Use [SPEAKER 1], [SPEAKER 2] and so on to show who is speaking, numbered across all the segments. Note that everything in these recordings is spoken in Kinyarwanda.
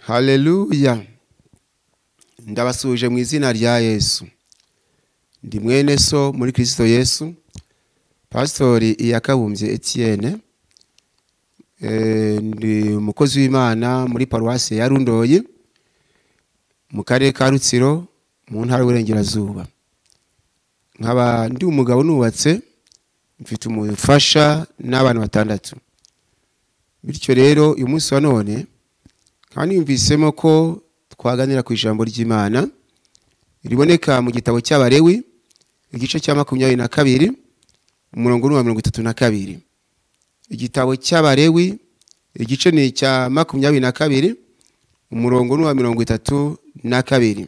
[SPEAKER 1] Haleluya. Ndabasuje mu izina rya Yesu. Ndi mwene so muri Kristo Yesu. Pastori IYAKABUMBYE Etienne. Ndi umukozi w'Imana muri paruwasi ya Rundoyi mu karere ka Rutsiro mu ntara y'Uburengerazuba. Nkaba ndi umugabo nubatse, mfite umufasha n'abana batandatu. Bityo rero uyu munsi wa none kandi yumvisemo ko twaganira ku ijambo ry'Imana riboneka mu gitabo cy'Abalewi igice cya 22 umurongo wa 32. Igitabo cy'Abalewi igice ni cya 22 umurongo wa 32.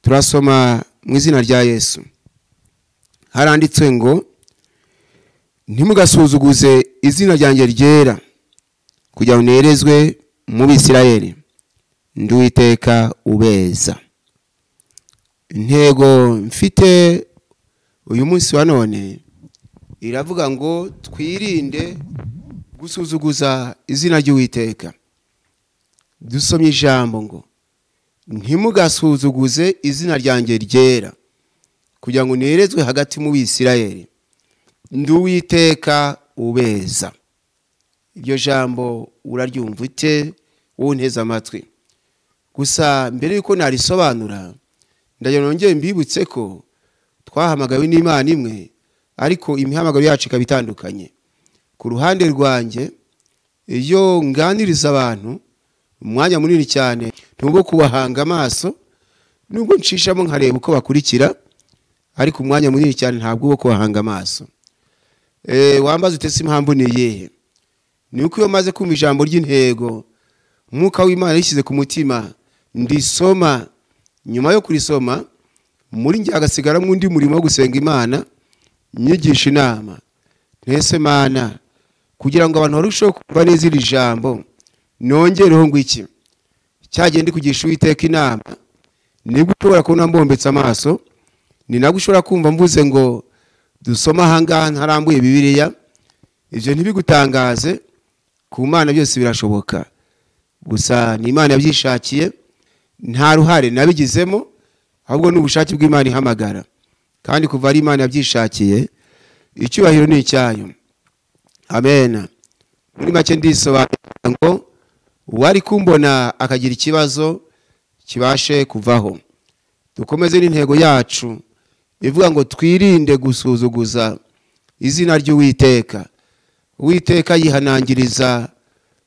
[SPEAKER 1] Turasoma mu izina rya Yesu. Haranditswe ngo ntimugasuzuguze izina ryanjye ryera kugira ngo nerezwe mu Bisirayeli, ndi Uwiteka ubeza. Intego mfite uyu munsi wa none iravuga ngo twirinde gusuzuguza izina ry'Uwiteka. Dusomye ijambo ngo ntimugasuzuguze izina ryanjye ryera kugira ngo nerezwe hagati mu Bisirayeli, ndi Uwiteka ubeza. Iryo jambo uraryumva ute wonteza amatwi? Gusa mbere yuko narisobanura ndagira nongeye mbibutse ko twahamagawe n'Imana imwe, ariko imihamagaro yacu ikabitandukanye. Ku ruhande rwanjye iyo nganiriza abantu umwanya munini cyane nubwo kubahanga amaso, nubwo nshishamo nkareba uko bakurikira, ariko umwanya munini cyane ntabwo uwo kubahanga amaso. Wambaza utese impamvu ni iyihe? Ni uko iyo maze kumva ijambo ry'intego umwuka w'Imana yishyize ku mutima, ndisoma. Nyuma yo kurisoma muri njye hagasigaramo undi murimo wo gusenga Imana, nyigisha inama. Ntese Mana, kugira ngo abantu barusheho kumva neza iri jambo nongereho ngo iki cyagende kugisha Uwiteka inama, nibwo ushobora kubona mbombetse amaso, ni nabwo ushobora kumva mvuze ngo dusoma ahangaha ntarambuye Bibiliya. Ibyo ntibigutangaze, ku Mana byose birashoboka. Gusa ni Imana yabyishakiye, nta ruhare nabigizemo, ahubwo n'ubushake bw'Imana ihamagara. Kandi kuva ari Imana yabyishakiye, icyubahiro ni icyayo. Amen. Muri make ndisobanura ngo uwari kumbona akagira ikibazo kibashe kuvaho. Dukomeze n'intego yacu ivuga ngo twirinde gusuzuguza izina ry'Uwiteka. Uwiteka yihanangiriza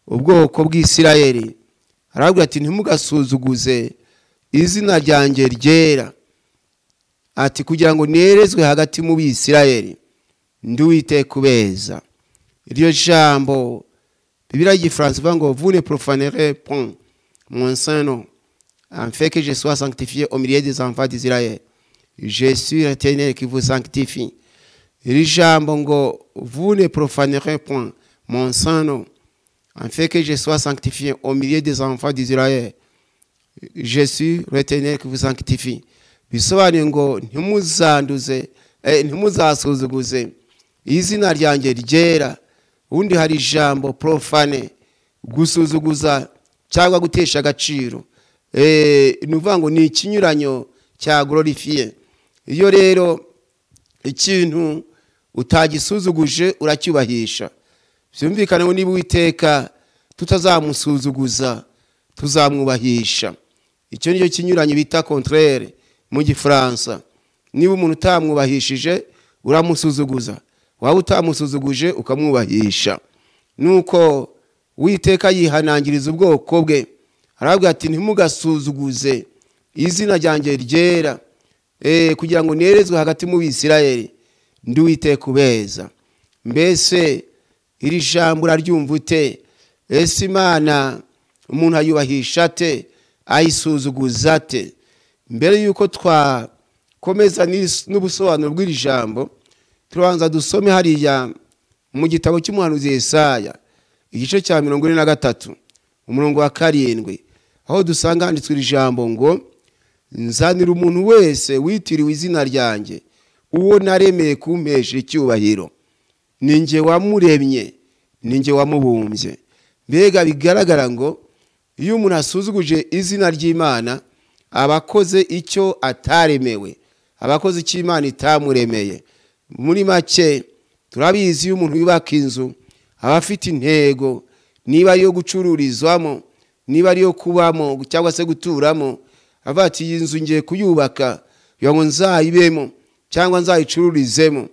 [SPEAKER 1] ubwoko bw'Isirayeli, aravuga ati ntimugasuzuguze izina ryanjye ryera, ati kugira ngo nerezwe hagati mu Bisirayeli, ndi Uwiteka ubeza. Iryo jambo Bibiliya y'Igifaransa ivuga ngo vous ne profanerez point mon saint nom, afin que je sois sanctifié au milieu des enfants d'Israël. Je suis l'Éternel qui vous sanctifie. Iri jambo ngo vous ne profanerez point mon saint nom, afin que je sois sanctifié au milieu des enfants d'Israël. Je suis l'Éternel qui vous sanctifie. Bisobanuye ngo ntimuzanduze, ntimuzasuzuguze izina ryanjye ryera. Undi hari ijambo profane, gusuzuguza cyangwa gutesha agaciro. Nuvuga ngo ni ikinyuranyo cya glorifier. Iyo rero ikintu utagisuzuguje uracyubahisha. Byumvikana ngo niba Uwiteka tutazamusuzuguza tuzamwubahisha. Icyo niyo kinyuranyo bita contraire mu Gifaransa. Niba umuntu utamwubahishije uramusuzuguza, waba utamusuzuguje ukamwubahisha. Nuko Uwiteka yihanangiriza ubwoko bwe, aravuga ati ntimugasuzuguze izina ryanjye ryera, kugira ngo nerezwe hagati mu Bisirayeli, ndi Uwiteka ubeza. Mbese iri jambo uraryumva ute? Ese Imana umuntu ayubahisha ate, ayisuzuguza ate? Mbere yuko twakomeza n'ubusobanuro bw'iri jambo, turanza dusome hariya mu gitabo cy'umuhanuzi Yesaya igice cya 43 umurongo wa 7, aho dusanga handitswe iri jambo ngo nzanira umuntu wese witiriwe izina ryanjye, uwo naremeye kumpesha icyubahiro. Ninjye wamuremye, ninjye wamubumbye. Mbega bigaragara ngo iyo umuntu asuzuguje izina ry'Imana abakoze icyo ataremewe, abakoze icyo Imana itamuremeye. Muri make turabizi iyo umuntu yubaka inzu aba afite intego, niba ari yo gucururizwamo, niba ari yo kubamo cyangwa se guturamo, avuga ati iyi nzu ngiye kuyubaka kugira ngo nzayibemo cyangwa nzayicururizemo.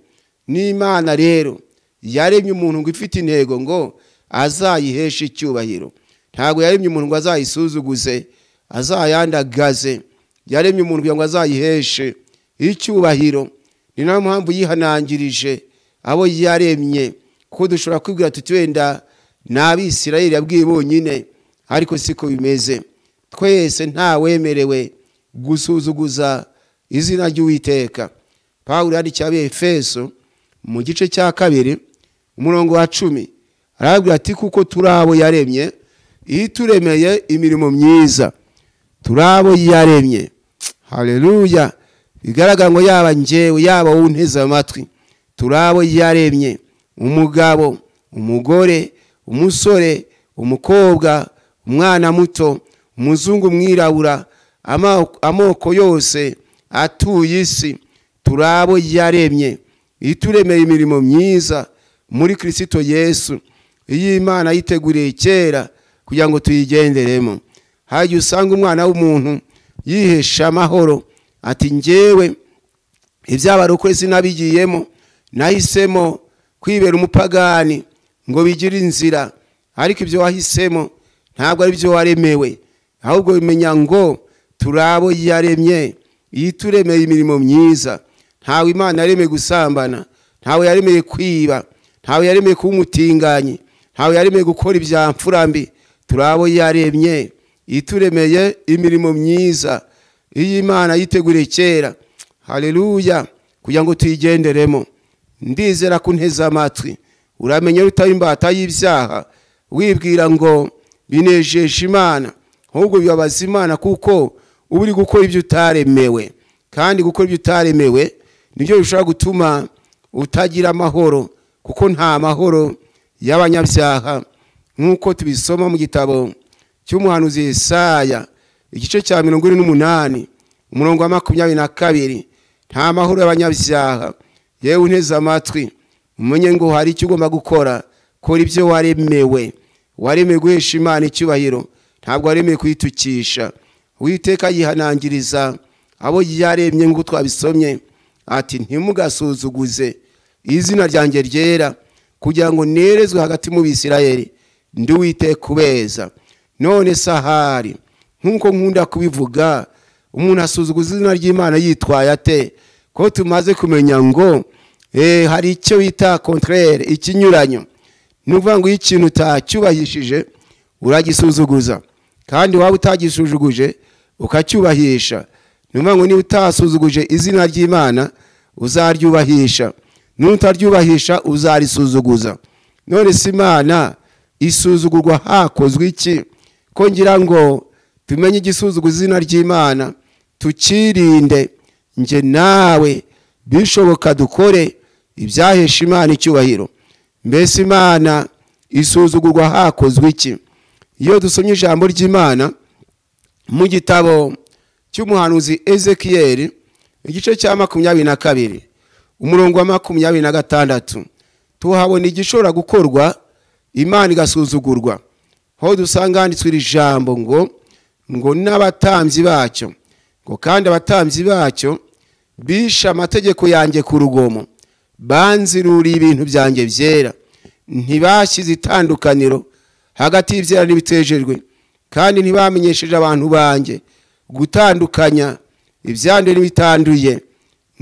[SPEAKER 1] N'Imana rero yaremye umuntu ngo ifite intego ngo azayiheshe icyubahiro. Ntabwo yaremye umuntu ngo azayisuzuguze, azayandagaze. Yaremye umuntu kugira ngo azayiheshe icyubahiro. Ni nayo mpamvu yihanangirije abo yaremye, kuko dushobora kwibwira tuti wenda n'Abisirayeli yabwiye bonyine, ariko siko bimeze. Twese nta wemerewe gusuzuguza izina ry'Uwiteka. Pawulo yandikiye Abefeso mu gice cya 2 umurongo wa 10 arabwira ati kuko turabo yaremye ituremeye imirimo myiza. Turabo yaremye. Haleluya. Bigaragara ngo yaba njyewe yaba unteze amatwi, turabo yaremye. Umugabo, umugore, umusore, umukobwa, umwana muto, umuzungu, mwirabura, amoko yose atuye isi, turabo yaremye ituremeye imirimo myiza muri Kristo Yesu, iyi Imana yiteguriye kera kugira ngo tuyigenderemo. Haje usanga umwana w'umuntu yihesha amahoro ati njyewe ibyabarokore sinabigiyemo, nahisemo kwibera umupagani ngo bigire inzira, ariko ibyo wahisemo ntabwo ari byo waremewe, ahubwo bimenya ngo turabo yaremye yituremeye imirimo myiza. Ntawe Imana yaremeye gusambana, ntawe yaremeye kwiba, ntawe yaremeye kuba umutinganyi, ntawe yaremeye gukora ibyamfurambi. Turabo yaremye yituremeye imirimo myiza, iyi Imana yiteguriye kera. Haleluya. Kugira ngo tuyigenderemo. Ndizera kunteza amatwi uramenye utari imbata y'ibyaha wibwira ngo binejeje Imana, ahubwo bibabaza Imana kuko uri gukora ibyo utaremewe, kandi gukora ibyo utaremewe nibyo bishobora gutuma utagira amahoro, kuko nta mahoro y'abanyabyaha. Nkuko tubisoma mu gitabo cy'umuhanuzi Yesaya igice cya 48 umurongo wa 22, nta mahoro y'abanyabyaha. Yewe unteze amatwi umenye ngo hari icyo ugomba gukora. Kora ibyo waremewe. Waremewe guhesha Imana icyubahiro, ntabwo waremewe kuyitukisha. Uwiteka yihanangiriza abo yaremye ngo twabisomye ati ntimugasuzuguze izina ryanjye ryera kugira ngo nerezwe hagati mu Bisirayeli. Ndi Uwiteka ubeza. None sahari nkuko nkunda kubivuga, umuntu asuzuguza izina ry'Imana yitwaye ate? Ko tumaze kumenya ngo hari icyo bita contraire, ikinyuranyo. Nuvuga ngo ikintu utacyubahishije uragisuzuguza, kandi waba utagisuzuguje ukacyubahisha. Nuvuga ngo niba utasuzuguje izina ry'Imana uzaryubahisha, n'utaryubahisha uzarisuzuguza. None si Imana isuzugurwa hakozwe iki? Ko ngira ngo tumenye igisuzuguza izina ry'Imana tukirinde, nje nawe bishoboka dukore ibyahesha Imana icyubahiro. Mbese Imana isuzugurwa hakozwe iki? Iyo dusomye ijambo ry'Imana mu gitabo cy'umuhanuzi Ezekiel igice cya 22 umurongo wa 26 tuhabona igishobora gukorwa Imana igasuzugurwa. Ho dusanga handitswe iri jambo ngo n'abatambyi bacyo, ngo kandi abatambyi bacyo bisha amategeko yanjye ku rugomo, banziruriye ibintu byanjye byera, ntibashyize itandukaniro hagati y'ibyera n'ibitejejwe, kandi ntibamenyesheje abantu banjye gutandukanya ibyanduye n'ibitanduye,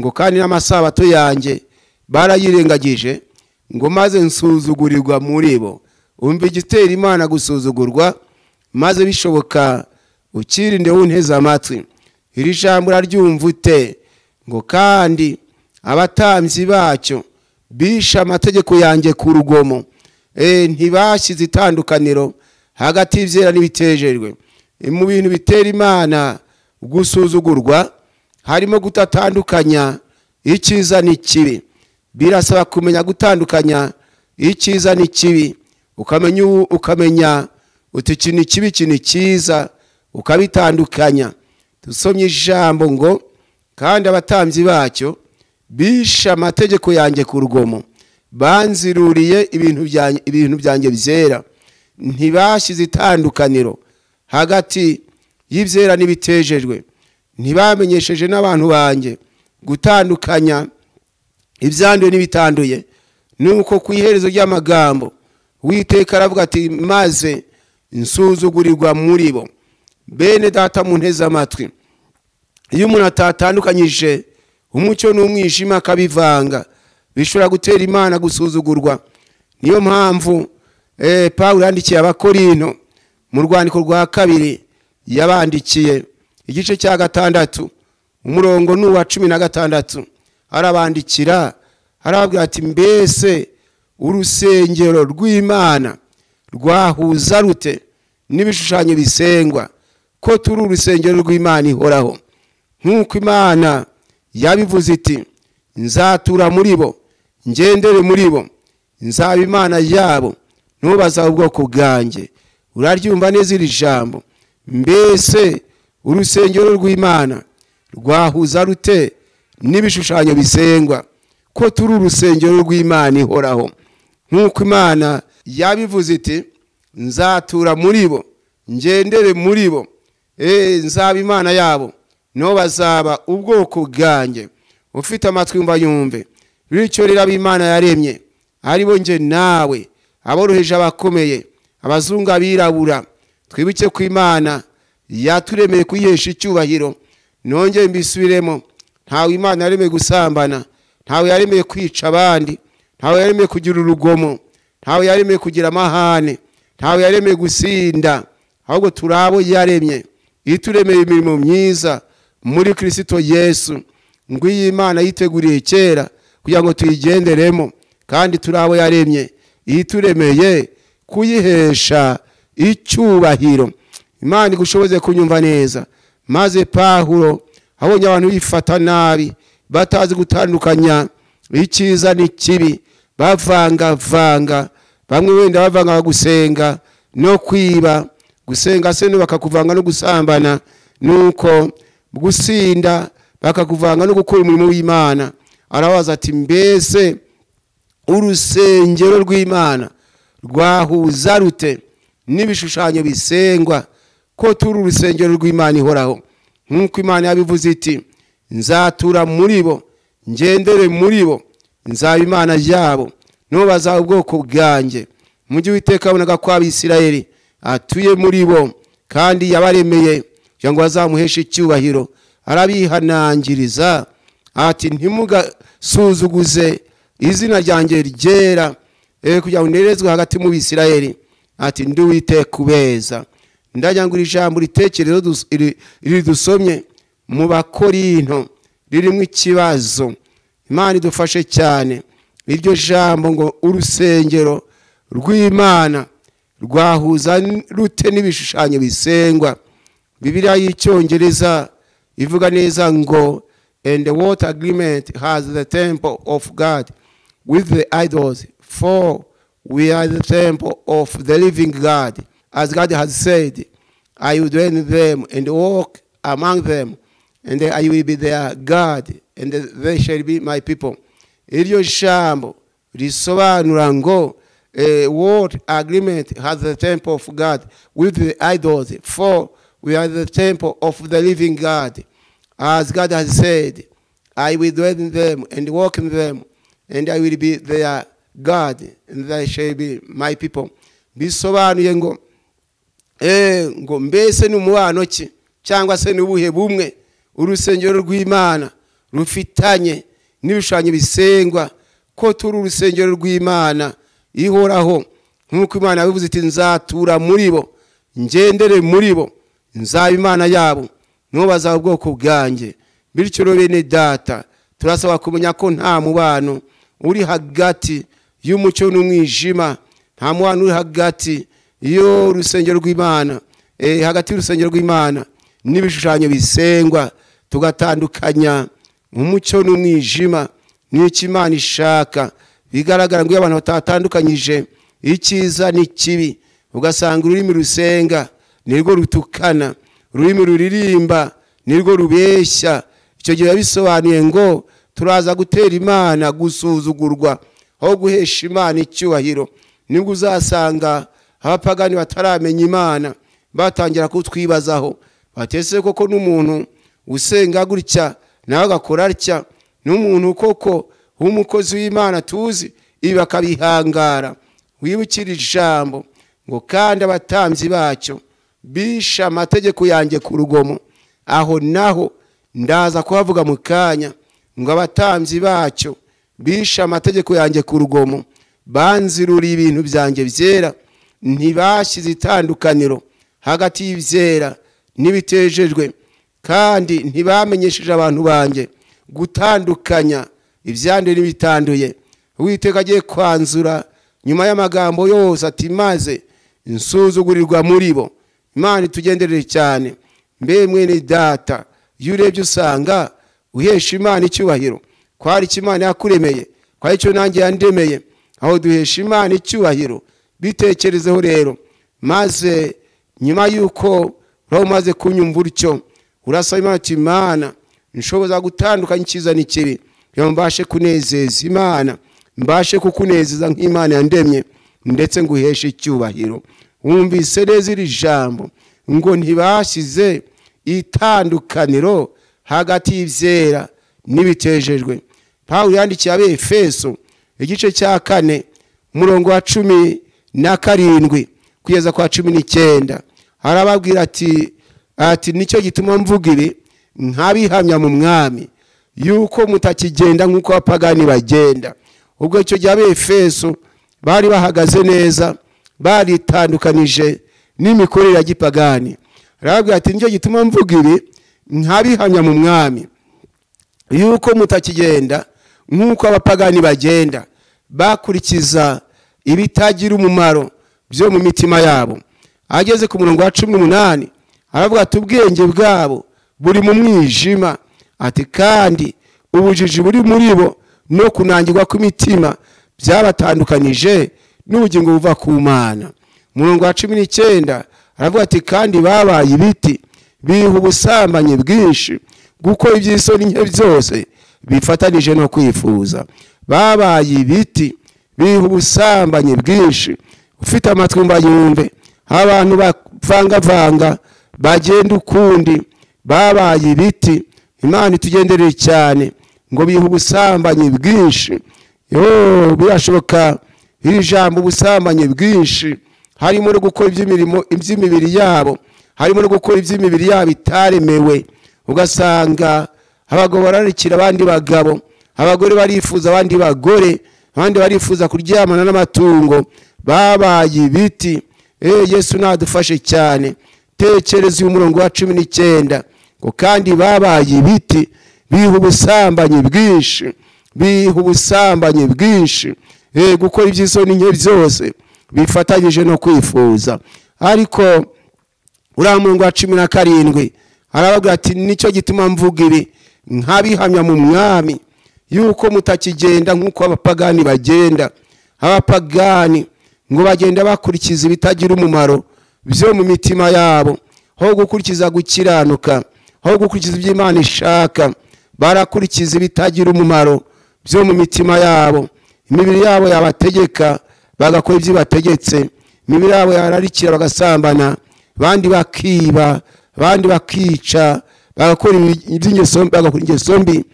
[SPEAKER 1] ngo kandi n'amasabato yanjye barayirengagije, ngo maze nsuzugurirwa muri bo. Umva igitera Imana gusuzugurwa, maze bishoboka ukirinde unteze amatwi. Iri jambo uraryumva ute? Ngo kandi abatambyi bacyo bisha amategeko yanjye ku rugomo, ntibashyize itandukaniro hagati y'ibyera n'ibitejejwe. Mu bintu bitera Imana gusuzugurwa harimo gutatandukanya icyiza n'ikibi. Birasaba kumenya gutandukanya icyiza n'ikibi, ukamenya uti iki ni kibi, iki ni cyiza, ukabitandukanya. Dusomye ijambo ngo kandi abatambyi bacyo bishe amategeko yanjye ku rugomo, banziruriye ibintu byanjye byera, ntibashyize itandukaniro hagati y'ibyera n'ibitejejwe, ntibamenyesheje n'abantu banjye gutandukanya ibyanduye n'ibitanduye. Nuko ku iherezo ry'amagambo Uwiteka aravuga ati maze nsuzugurirwa muri bo. Bene data munteze amatwi, iyo umuntu atatandukanyije umucyo n'umwijima akabivanga, bishobora gutera Imana gusuzugurwa. Niyo mpamvu Pawulo yandikiye Abakorinto mu rwandiko rwa 2 yabandikiye igice cya 6 umurongo n'uwa 16 arabandikira arababwira ati mbese urusengero rw'Imana rwahuza rute n'ibishushanyo bisengwa, ko turi urusengero rw'Imana ihoraho. Nk'uko Imana yabivuze iti nzatura muri bo, ngendere muri bo, nzaba Imana yabo, ntubaza ubwoko bwanjye. Uraryumva neza iri jambo? Mbese urusengero rw'Imana rwahuza rute n'ibishushanyo bisengwa, ko turi urusengero rw'Imana ihoraho. Nk'uko Imana yabivuze iti nzatura muri bo, ngendere muri bo, nzaba Imana yabo, no bazaba ubwoko bwanjye. Ufite amatwi yumva yumve. Bityo rero Imana yaremye ari bo nje nawe, aboroheje abakomeye, abazungu abirabura, twibuke ko Imana yaturemeye kuyesha icyubahiro. Nongeye mbisubiremo, ntawe Imana yaremeye gusambana, ntawe yaremeye kwica abandi, ntawe yaremeye kugira urugomo, ntawe yaremeye kugira amahane, ntawe yaremeye gusinda. Ahubwo turabo yaremye, ituremeye imirimo myiza muri Kristo Yesu, ngo iyi Imana yiteguriye kera kugira ngo tuyigenderemo. Kandi turabo yaremye, ituremeye kuyihesha icyubahiro. Imana igushoboze kunyumva neza. Maze Pawulo abonye abantu bifata nabi, batazi gutandukanya icyiza n'ikibi, bavanga, bamwe wenda bavanga gusenga no kwiba, gusenga se no bakakuvanga no gusambana, nuko gusinda bakakuvanga no gukora umurimo w'Imana. Arabaza ati mbese urusengero rw'Imana rwahuza rute n'ibishushanyo bisengwa, ko turi urusengero rw'Imana ihoraho. Nk'uko Imana yabivuze iti nzatura muri bo, ngendere muri bo, nzaba Imana yabo, no bazaba ubwoko bwanjye. Mu gihe Uwiteka abonaga ko Abisirayeli atuye muri bo kandi yabaremeye kugira ngo bazamuheshe icyubahiro, arabihanangiriza ati ntimugasuzuguze izina ryanjye ryera, kugira ngo nerezwe hagati mu Bisirayeli. Ati ndi Uwiteka ubeza. Ndajyangura ijambo ritekerezo iri dusomye mu Bakorinto ririmo ikibazo. Imana idufashe cyane. Iryo jambo ngo urusengero rw'Imana rwahuza rute n'ibishushanyo bisengwa. Bibiliya y'Icyongereza ivuga neza ngo and what agreement has the temple of God with the idols, for we are the temple of the living God, as God has said, I will dwell in them and walk among them, and I will be their God, and they shall be my people. Iryo jambo risobanura ngo what agreement has the temple of God with the idols, for we are the temple of the living God, as God has said, I will dwell in them and walk in them, and I will be their God, and they shall be my people. Bisobanuye ngo mbese n'umubano ki cyangwa se n'ubuhe bumwe urusengero rw'Imana rufitanye n'ibishushanyo bisengwa, ko turi urusengero rw'Imana ihoraho. Nk'uko Imana yabivuze iti nzatura muri bo, ngendere muri bo, nzaba Imana yabo, no bazaba ubwoko bwanjye. Bityo rero bene data, turasaba kumenya ko nta mubano uri hagati y'umucyo n'umwijima, nta mubano uri hagati iyo urusengero rw'Imana hagati y'urusengero rw'Imana n'ibishushanyo bisengwa, tugatandukanya umucyo n'umwijima. N'iki Imana ishaka bigaragara ngo abantu batatandukanyije icyiza n'ikibi, ugasanga ururimi rusenga nirwo rutukana, ururimi ruririmba nirwo rubeshya. Icyo gihe bisobanuye ngo turaza gutera Imana gusuzugurwa aho guhesha Imana icyubahiro. Nibwo uzasanga abapagani bataramenya Imana batangira kutwibazaho, batese koko n'umuntu usenga gutya nawe agakora atya, n'umuntu koko w'umukozi w'Imana tuzi, ibi bakabihangara. Wibukire ijambo ngo kandi abatambyi bacyo bisha amategeko yanjye ku rugomo. Aho naho ndaza kuhavuga mu kanya ngo abatambyi bacyo bisha amategeko yanjye ku rugomo, banziruriye ibintu byanjye byera, ntibashyize itandukaniro hagati y'ibyera n'ibitejejwe, kandi ntibamenyesheje abantu banjye gutandukanya ibyande n'ibitanduye. Uwiteka agiye kwanzura nyuma y'amagambo yose ati maze insuzugurirwa muri bo. Imana itugenderere cyane. Mbe mwene data, iyo urebye usanga uhesha Imana icyubahiro, kwari Imana yakuremeye, kwari cyo nanjye yandemeye, aho duhesha Imana icyubahiro. Bitekerezeho rero, maze nyuma yuko umaze kunyumva utyo, urasaba Imana ati Imana nshoboza gutandukanya icyiza n'ikibi, kugira ngo mbashe kunezeza Imana, mbashe kukunezeza nk'Imana yandemye, ndetse nguheshe icyubahiro. Wumvise neza iri jambo ngo ntibashyize itandukaniro hagati y'ibyera n'ibitejejwe. Pawulo yandikiye Abefeso igice cya 4 umurongo wa 17 kugeza kwa 19, arababwira ati nicyo gituma mvuga ibi nkabihamya mu mwami, yuko mutakigenda nk'uko abapagani bagenda. Ubwo icyo gihe Abefeso bari bahagaze neza, baritandukanije n'imikorere ya gipagani. Arababwira ati nicyo gituma mvuga ibi nkabihamya mu mwami, yuko mutakigenda nk'uko abapagani bagenda, bakurikiza ibitagira umumaro byo mu mitima yabo. Ageze ku murongo wa 18 aravuga ati ubwenge bwabo buri mu mwijima, ati kandi ubujiji buri muri bo no kunangirwa kw'imitima byabatandukanije n'ubugingo buva ku Mana. Murongo wa 19 aravuga ati kandi babaye ibiti biha ubusambanyi bwinshi, gukora iby'isoni nke byose bifatanije no kwifuza. Babaye ibiti biha ubusambanyi bwinshi. Ufite amatwi mba yumve, abantu bavanga bagenda ukundi. Babaye ibiti, Imana itugenderere cyane, ngo biha ubusambanyi bwinshi. Birashoboka iri jambo ubusambanyi bwinshi harimo no gukora iby'imibiri yabo, harimo no gukora iby'imibiri yabo itaremewe. Ugasanga abagabo bararikira abandi bagabo, abagore barifuza abandi bagore, abandi barifuza kuryamana n'amatungo. Babaye ibiti. Yesu nadufashe cyane. Tekereza umurongo wa 19 ngo kandi babaye ibiti biha ubusambanyi bwinshi, biha ubusambanyi bwinshi, gukora iby'isoni nke byose bifatanyije no kwifuza. Ariko uriya murongo wa 17 aravuga ati nicyo gituma mvuga ibi nkabihamya mu mwami, yuko mutakigenda nk'uko abapagani bagenda. Abapagani ngo bagenda bakurikiza ibitagira umumaro byo mu mitima yabo, aho gukurikiza gukiranuka, aho gukurikiza iby'Imana ishaka, barakurikiza ibitagira umumaro byo mu mitima yabo. Imibiri yabo yabategeka bagakora ibyo bategetse, imibiri yabo yararikira bagasambana, abandi bakiba, abandi bakica, bagakora ingeso mbi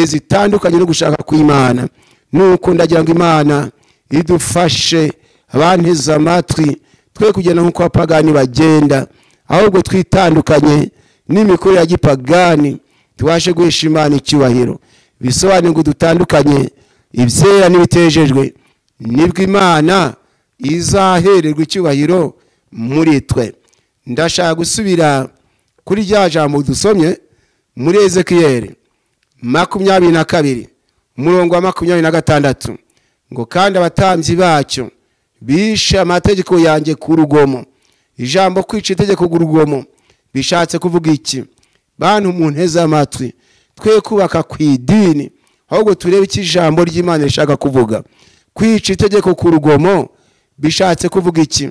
[SPEAKER 1] zitandukanye no gushaka kw'Imana. Nuko ndagira ngo Imana idufashe abanteze amatwi, twe kugenda nk'uko abapagani bagenda, ahubwo twitandukanye n'imikorere ya gipagani, tubashe guhesha Imana icyubahiro. Bisobanuye ngo dutandukanye ibyera n'ibitejejwe, nibwo Imana izahererwa icyubahiro muri twe. Ndashaka gusubira kuri rya jambo dusomye muri Ezekiyeli 22 umurongo wa 26 ngo kandi abatambyi bacyo bishe amategeko yanjye ku rugomo. Ijambo kwica itegeko ku rugomo bishatse kuvuga iki? Bantu munteze amatwi, twe kubaka ku idini, ahubwo turebe iki ijambo ry'Imana rishaka kuvuga. Kwica itegeko ku rugomo bishatse kuvuga iki?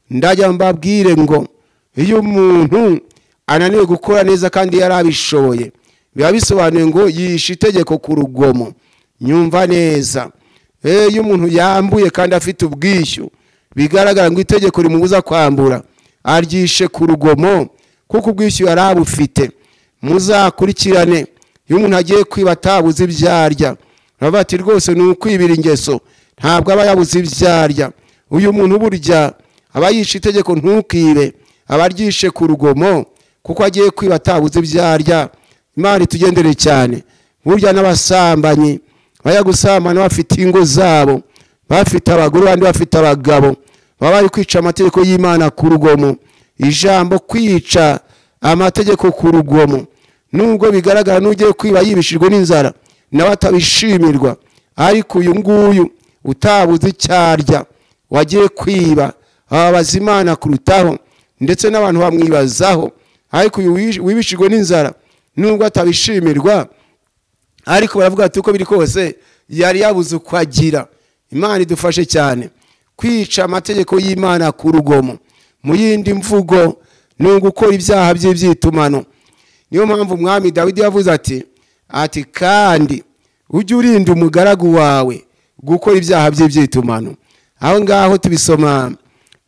[SPEAKER 1] ndajya mbabwire ngo iyo umuntu ananiwe gukora neza kandi yarabishoboye biba bisobanuye ngo yishe itegeko ku rugomo. Nyumva neza, iyo umuntu yambuye kandi afite ubwishyu bigaragara ngo itegeko rimubuza kwambura, aryishe ku rugomo kuko ubwishyu yarabufite. Muzakurikirane iyo umuntu agiye kwiba atabuze ibyarya, baravuga ati rwose ni ukwibira ingeso, ntabwo aba yabuze ibyarya. Uyu muntu burya aba yishe itegeko ntukibe, aba aryishe ku rugomo kuko agiye kwiba atabuze ibyarya. Imana itugendere cyane. Burya n'abasambanyi bajya gusambana bafite ingo zabo, bafite abagore abandi bafite abagabo, baba bari kwica amategeko y'Imana ku rugomo. Ijambo kwica amategeko ku rugomo, nubwo bigaragara n'ugiye kwiba yibishijwe n'inzara nawe atabishimirwa, ariko uyu nguyu utabuze icyarya wagiye kwiba ababaza Imana kurutaho, ndetse n'abantu bamwibazaho. Ariko uyu wibishijwe n'inzara nubwo atabishimirwa, ariko baravuga ati uko biri kose yari yabuze uko agira. Imana idufashe cyane. Kwica amategeko y'Imana ku rugomo, mu yindi mvugo ni ugukora ibyaha by'ibyitumano. Niyo mpamvu umwami Dawidi yavuze ati kandi ujye urinda umugaragu wawe gukora ibyaha by'ibyitumano. Aho ngaho tubisoma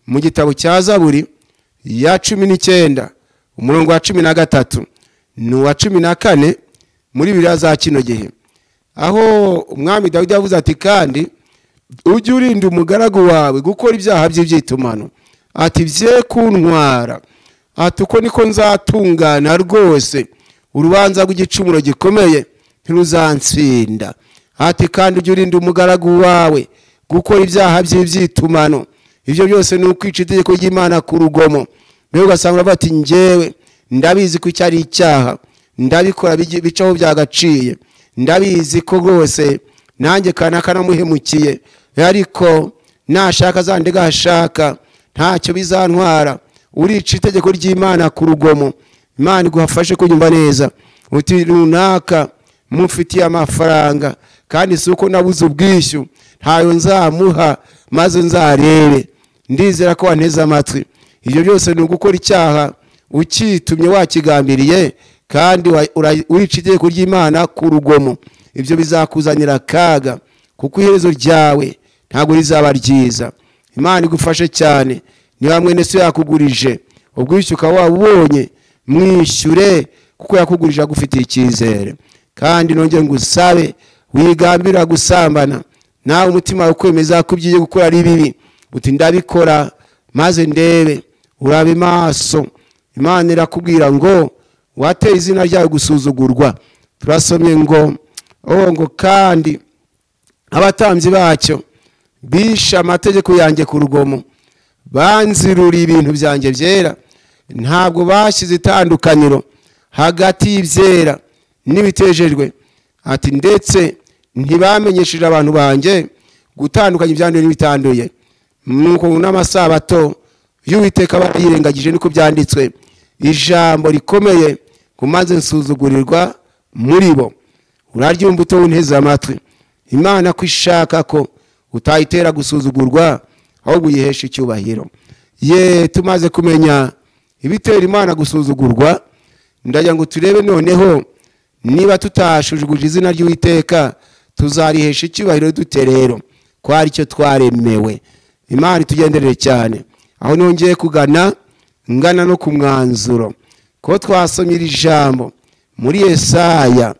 [SPEAKER 1] mu gitabo cya Zaburi ya 19 umurongo wa 13 n'uwa 14 muri Bibiliya za kino gihe, aho umwami Dawidi yavuze ati kandi ujye urinda umugaragu wawe gukora ibyaha by'ibyitumano, ati bye kuntwara, ati uko niko nzatungana rwose, urubanza rw'igicumuro gikomeye ntiruzansinda. Ati kandi ujye urinda umugaragu wawe gukora ibyaha by'ibyitumano. Ibyo byose ni ukwica itegeko ry'Imana ku rugomo. Mbere ugasanga uravuga ati njyewe ndabizi ko icyo ari icyaha, ndabikora bicaho byagaciye, ndabizi ko rwose nanjye kanaka namuhemukiye, ariko nashaka zandega hashaka ntacyo bizantwara. Urica itegeko ry'Imana ku rugomo. Imana iguhafashe kunyumva neza. Uti runaka mufitiye amafaranga kandi suko nabuze ubwishyu ntayo nzamuha maze nzarebe. Ndizera ko wanteze amatwi. Ibyo byose ni ugukora icyaha ukitumye wakigambiriye kandi urica itegeko ry'Imana ku rugomo. Ibyo bizakuzanira akaga kuko iherezo ryawe ntabwo rizaba ryiza. Imana igufashe cyane. Niba mwene so yakugurije ubwishyu ukaba wabonye, mwishyure kuko yakugurije agufitiye icyizere. Kandi nongeye ngusabe wigambira gusambana, nawe umutima ukwemeza ko ugiye gukora ari bibi, uti ndabikora maze ndebe, urabe maso. Imana irakubwira ngo wateye izina ryawe gusuzugurwa. Turasomye ngo kandi abatambyi bacyo bishe amategeko yanjye ku rugomo, banziruriye ibintu byanjye byera, ntabwo bashyize itandukaniro hagati y'ibyera n'ibitejejwe. Ati ndetse ntibamenyesheje abantu banjye gutandukanya ibyanduye n'ibitanduye. Nuko n'amasabato y'Uwiteka barayirengagije, niko byanditswe. Ijambo rikomeye kumaze nsuzugurirwa muri bo. Uraryumva unteze amatwi. Imana ko ishaka ko utayitera gusuzugurwa ahubwo uyihesha icyubahiro. Tumaze kumenya ibitera Imana gusuzugurwa, ndagira ngo turebe noneho niba tutashujuguje izina ry'Uwiteka tuzarihesha icyubahiro dute rero, ko ari cyo twaremewe. Imana itugenderere cyane. Aho nongeye kugana ngana no ku mwanzuro ko twasomye iri jambo muri Yesaya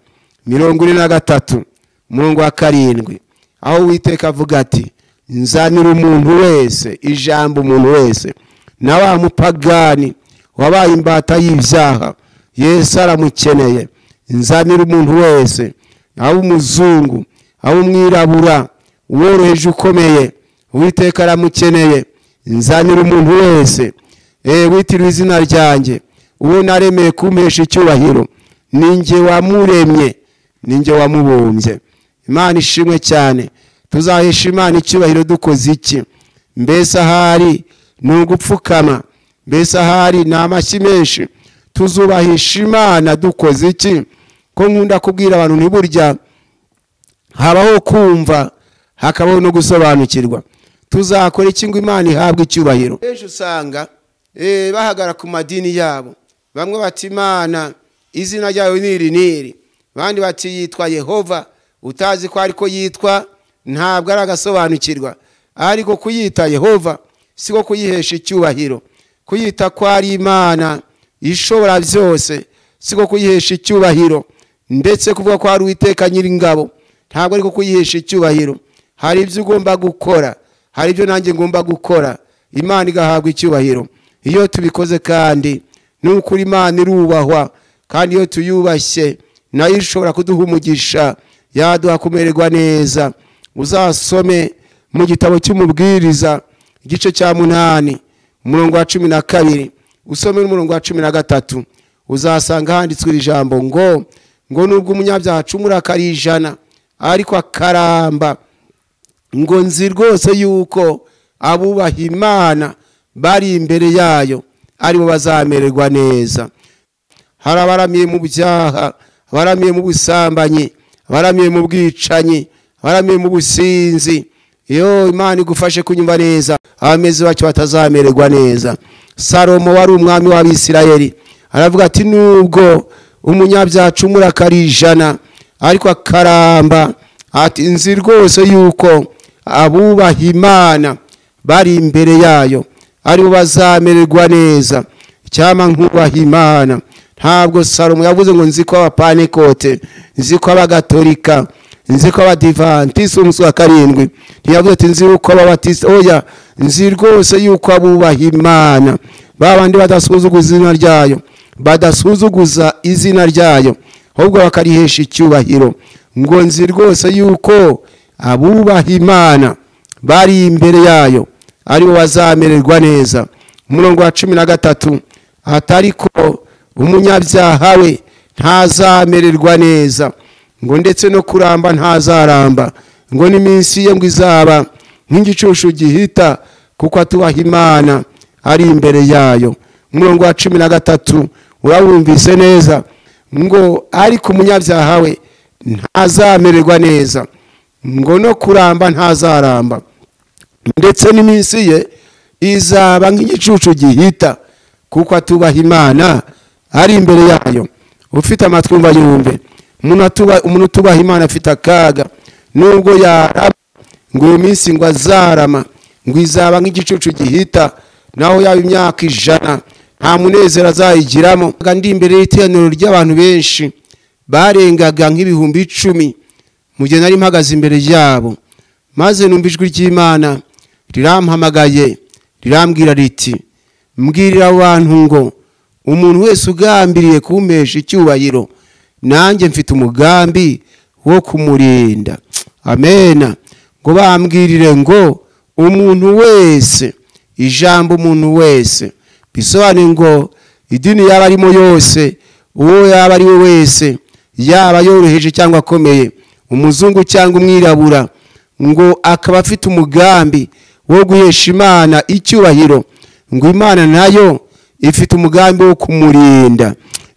[SPEAKER 1] 43 umurongo wa 7, aho Uwiteka avuga ati nzanira umuntu wese, ijambo umuntu wese, na wa mupagani wabaye imbata y'ibyaha Yesu aramukeneye. Nzanira umuntu wese, aho umuzungu, aho umwirabura, uworoheje ukomeye, Uwiteka aramukeneye. Nzanira umuntu wese witiriwe izina ryanjye, uwo naremeye kumpesha icyubahiro. Ninjye wamuremye, ninjye wamubumbye. Imana ishimwe cyane. Tuzahesha Imana icyubahiro dukoze iki? Mbese ahari ni ugupfukama, mbese ahari ni amashyi menshi. Tuzubahisha Imana dukoze iki? Ko nkunda kubwira abantu ntiburya habaho kumva hakabaho no gusobanukirwa. tuzakora iki ngo Imana ihabwe icyubahiro? Ejo usanga bahagara ku madini yabo, bamwe bati Imana izina ryayo niri niri, bandi bati yitwa Yehova, utazi ko ariko yitwa ntabwo ari agasobanukirwa, ariko kuyita Yehova siko kuyihesha icyubahiro. Kuyita ko ari Imana ishobora byose siko kuyihesha icyubahiro, ndetse kuvuga ko ari Uwiteka Nyiringabo ntabwo ariko kuyihesha icyubahiro. Hari ibyo ugomba gukora, hari ibyo nanjye ngomba gukora, Imana igahabwa icyubahiro. Iyo tubikoze kandi n'ukuri Imana irubahwa, kandi iyo tuyubashye nayo ishobora kuduha umugisha, yaduha kumererwa neza. Uzasome mu gitabo cy'Umubwiriza igice cya 8 umurongo wa 12, usome n'umurongo wa 13, uzasanga handitswe ijambo ngo nubwo umunyabyaha acumura akarijana ariko akaramba, ngo nzi rwose yuko abubaha Imana bari imbere yayo aribo bazamererwa neza. Hari abaramiye mu byaha, abaramiye mu busambanyi, abaramiye mu bwicanyi, abaramiye mu businzi. Iyo Imana igufashe kunyumva neza, abameze bacyo batazamererwa neza. Salomo wari umwami w'Abisirayeli aravuga ati nubwo umunyabyaha acumura akarijana ariko akaramba, ati nzi rwose yuko abubaha Imana bari imbere yayo aribo bazamererwa neza. Cyama nkubaha Imana. Ntabwo Salomo yavuze ngo nzi ko abapanekote, nzi ko abagatolika, nzi ko abadivantisi umunsi wa 7, ntiyavuze ati nzi ko ababatisi. Oya, nzi rwose yuko abubaha Imana, babandi badasuzuguza izina ryayo, badasuzuguza izina ryayo, ahubwo bakarihesha icyubahiro. Ngo nzi rwose yuko abubaha Imana bari imbere yayo aribo bazamererwa neza. Umurongo wa 13, atariko umunyabyaha we ntazamererwa neza, ngo ndetse no kuramba ntazaramba, ngo n'iminsi ye ngo izaba nk'igicucu gihita, kuko atubaha Imana ari imbere yayo. Umurongo wa 13 urawumvise neza, ngo ariko umunyabyaha we ntazamererwa neza, ngo no kuramba ntazaramba, ndetse n'iminsi ye izaba nk'igicucu gihita, kuko atubaha Imana ari imbere yayo. Ufite amatwi umva yumve. Umuntu utubaha Imana afite akaga, nubwo yaraba ngo iminsi ngo azarama, ngo izaba nk'igicucu gihita, naho yaba imyaka 100 nta munezero azayigiramo. Kandi imbere y'iteraniro ry'abantu benshi barengaga nk'ibihumbi 10, mu gihe nari mpagaze imbere yabo, maze numva ijwi ry'Imana rirampamagaye rirambwira riti mbwirira abantu ngo umuntu wese ugambiriye kumpesha icyubahiro, nanjye mfite umugambi wo kumurinda. Amen. Ngo bambwirire ngo umuntu wese, ijambo umuntu wese bisobanuye ngo idini yaba arimo yose, uwo yaba ari we wese, yaba yoroheje cyangwa akomeye, umuzungu cyangwa umwirabura, ngo akaba afite umugambi wo guhesha Imana icyubahiro, ngo Imana nayo ifite umugambi wo kumurinda.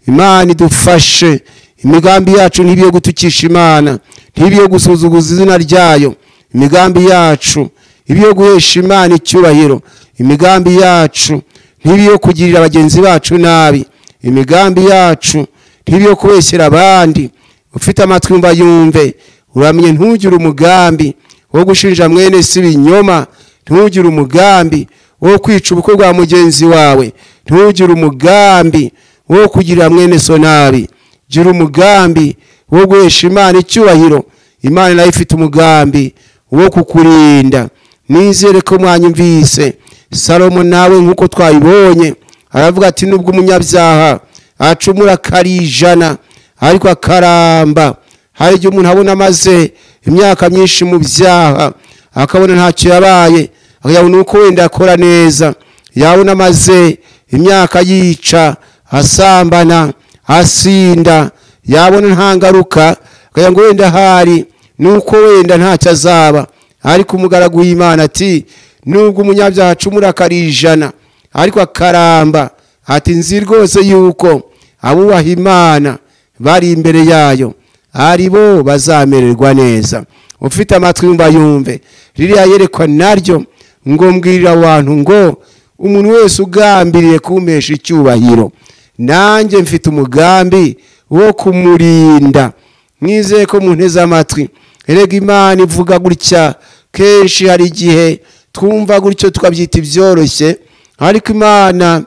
[SPEAKER 1] Imana idufashe, imigambi yacu ntibiyo gutukisha Imana, ntibiyo gusuzuguza izina ryayo. Imigambi yacu ibiyo guhesha Imana icyubahiro, imigambi yacu ntibiyo kugirira abagenzi bacu nabi, imigambi yacu ntibiyo kubeshyera abandi. Ufite amatwi umva yumve, uramenye ntugire umugambi wo gushinja mwene si binyoma, ntugire umugambi wo kwica ubukwe bwa mugenzi wawe, ntugire umugambi wo kugirira mwene so nabi, gira umugambi wo guhesha Imana icyubahiro. Imana nayo ifite umugambi wo kukurinda. Nizere ko mwanyumvise. Salomo nawe nkuko twayibonye aravuga ati nubwo umunyabyaha acumura akarijana ariko akaramba. Hari igihe umuntu abona amaze imyaka myinshi mu byaha, akabona ntacyo yabaye, akabona uko wenda akora neza, yabona amaze imyaka yica, asambana, asinda, yabona nta ngaruka, akaya ngo wenda hari nuko wenda ntacyo azaba. Ariko umugaragu w'Imana ati nubwo umunyabyaha acumura akarijana ariko akaramba, ati nzi rwose yuko abubaha Imana bari imbere yayo aribo bazamererwa neza. Ufite amatwi umva yumve, ririya yerekwa naryo ngo mbwirira abantu ngo umuntu wese ugambiriye kumpesha icyubahiro nanjye mfite umugambi wo kumurinda. Mwizeye ko munteze amatwi. Erega Imana ivuga gutya kenshi, hari igihe twumva gutyo tukabyita ibyoroshye, ariko Imana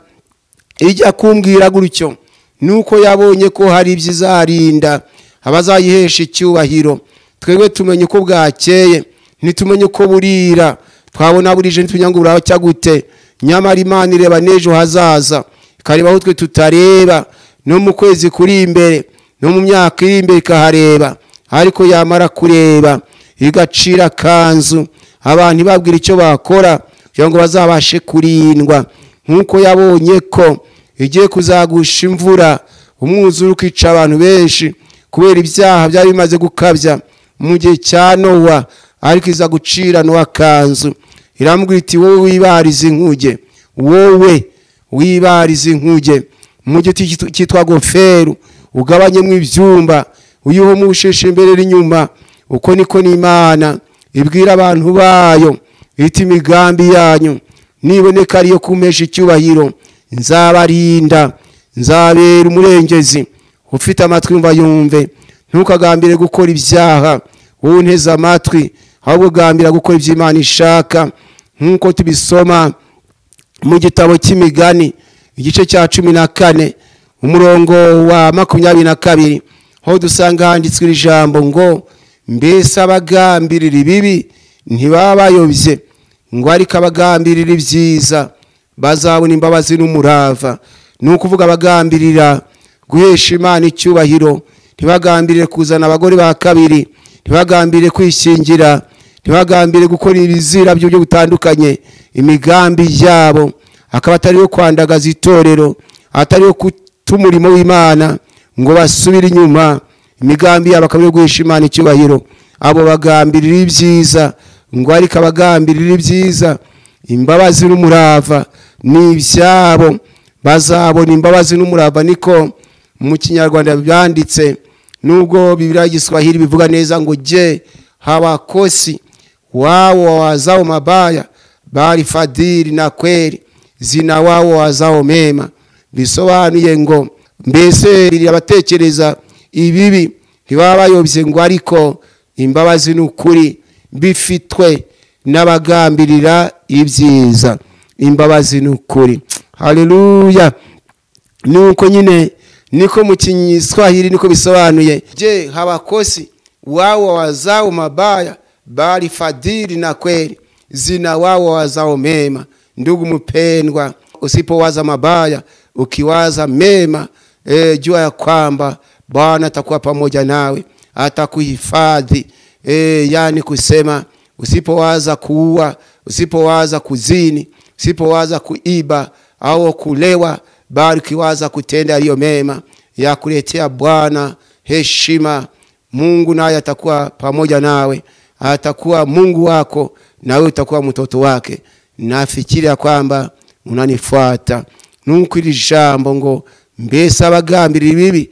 [SPEAKER 1] ijya kumbwira gutyo nuko yabonye ko hari ibyo izarinda abazayihesha icyubahiro. Twebwe tumenye uko bwakeye, ntitumenye uko burira, twabona burije ntitumenye ngo buracya gute. Nyamara Imana ireba n'ejo hazaza, ikareba aho twe tutareba, no mu kwezi kuri imbere, no mu myaka iri imbere ikahareba. Ariko yamara kureba igacira kanzu abantu ibabwira icyo bakora kugira ngo bazabashe kurindwa. Nkuko yabonye ko igiye kuzagusha imvura, umwuzure ukica abantu benshi kubera ibyaha byari bimaze gukabya mu gihe cya Nowa, ariko iza gucira Nowa kanzu, iramubwira iti wowe wibariza inkuge, wowe wibariza inkuge mu giti cyitwa goferu, ugabanyemo ibyumba, uyihomusheshe imbere n'inyuma. Uko niko n'Imana ibwira abantu bayo iti imigambi yanyu niboneka ariyo kumpesha icyubahiro, nzabarinda, nzabera umurengezi. Ufite amatwi umva yumve, ntukagambire gukora ibyaha wowe unteze amatwi, ahubwo gambira gukora ibyo Imana ishaka. Nkuko tubisoma mu gitabo cy'Imigani igice cya 14 umurongo wa 22, aho dusanga handitswe ijambo ngo mbese abagambirira ibibi ntibaba bayobye, ngo ariko abagambirira ibyiza bazabona imbabazi n'umurava. Ni ukuvuga abagambirira guhesha Imana icyubahiro, ntibagambirire kuzana abagore ba kabiri, ntibagambirire kwishingira, ntibagambirire gukora ibizira by'uburyo butandukanye. Imigambi yabo akaba atari yo kwandagaza itorero, atari yo kutumurimo w'Imana ngo basubire inyuma. Imigambi yabo akaba yo guhesha Imana icyubahiro. Abo bagambirira ibyiza, ngo ariko abagambirira ibyiza imbabazi n'umurava ni ibyabo, bazabona imbabazi n'umurava. Niko mu Kinyarwanda byanditse, nubwo Biblia y'Igiswahili bivuga neza ngo je hawakosi wao wazao mabaya bali fadhili na kweli zina wao wazao mema. Bisobanuye ngo mbese abatekereza ibibi ntibaba bayobye, ngo ariko imbabazi n'ukuri bifitwe n'abagambirira ibyiza. Imbabazi n'ukuri, haleluya. Nuko nyine niko mu Kiswahili niko bisobanuye, je hawakosi wao wazao mabaya bali fadhili na kweli zina wao wazao mema. Ndugu mpendwa, usipowaza mabaya ukiwaza mema, jua ya kwamba Bwana atakuwa pamoja nawe, atakuhifadhi. Yani kusema usipowaza kuua, usipowaza kuzini, usipowaza kuiba au kulewa, bali ukiwaza kutenda yaliyo mema ya kuletea Bwana heshima, Mungu naye atakuwa pamoja nawe, atakuwa Mungu wako na wewe utakuwa mtoto wake. Nafikiria kwamba unanifuata. Nuko iri jambo ngo mbese abagambirira ibibi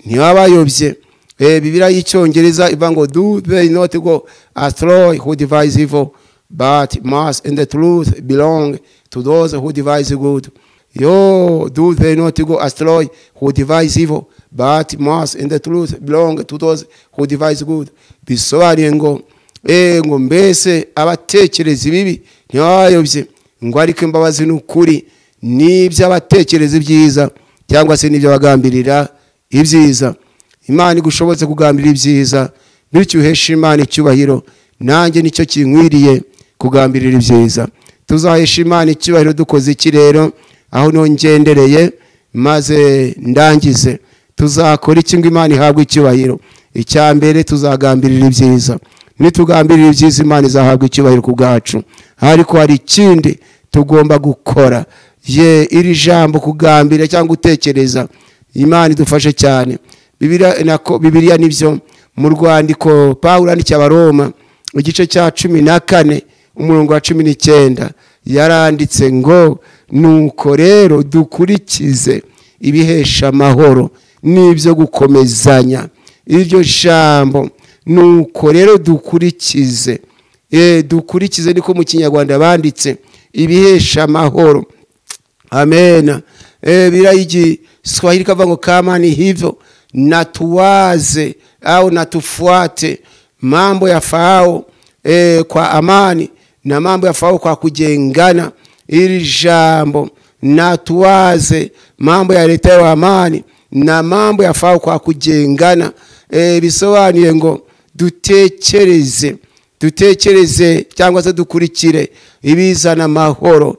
[SPEAKER 1] ntibaba bayobye. Biblia y'Icyongereza ivuga ngo do they not go astray who devise evil, but must and the truth belong to those who devise good. Yo, do they not go astray who devise evil, but must and the truth belong to those who devise good. Bisobanuye ngo ngo mbese abatekereza ibibi ntibaba bayobye, ngo ariko imbabazi n'ukuri nibyo abatekereza ibyiza, cyangwa se nibyo bagambirira ibyiza. Imana igushoboze kugambirira ibyiza, bityo uhesha Imana icyubahiro. Nanjye nicyo kinkwiriye kugambirira ibyiza. Tuzahesha Imana icyubahiro dukoze iki rero? Aho nongendereye maze ndangize, tuzakora iki ngo Imana ihabwe icyubahiro? Icya mbere tuzagambirira ibyiza. Nitugambirira ibyiza Imana izahabwa icyubahiro ku bwacu. Ariko hari ikindi tugomba gukora. Iri jambo kugambira cyangwa gutekereza, Imana idufashe cyane. Biblia nibyo mu rwandiko Pawulo yandikiye Abaroma igice cya 14 umurongo wa 19 yaranditse ngo nuko rero dukurikize ibihesha amahoro n'ibyo gukomezanya. Iryo jambo nuko rero dukurikize dukurikize niko mu Kinyarwanda banditse ibihesha amahoro. Amen. Bila hiki Swahili kava ngo kama ni hivyo na tuwaze au na tufuate mambo yafaao kwa amani na mambo yafaao kwa kujengana. Ili jambo na tuwaze mambo yaletayo amani na mambo yafaao kwa kujengana. Bisobanuye ngo dutekereze cyangwa se dukurikire ibizana amahoro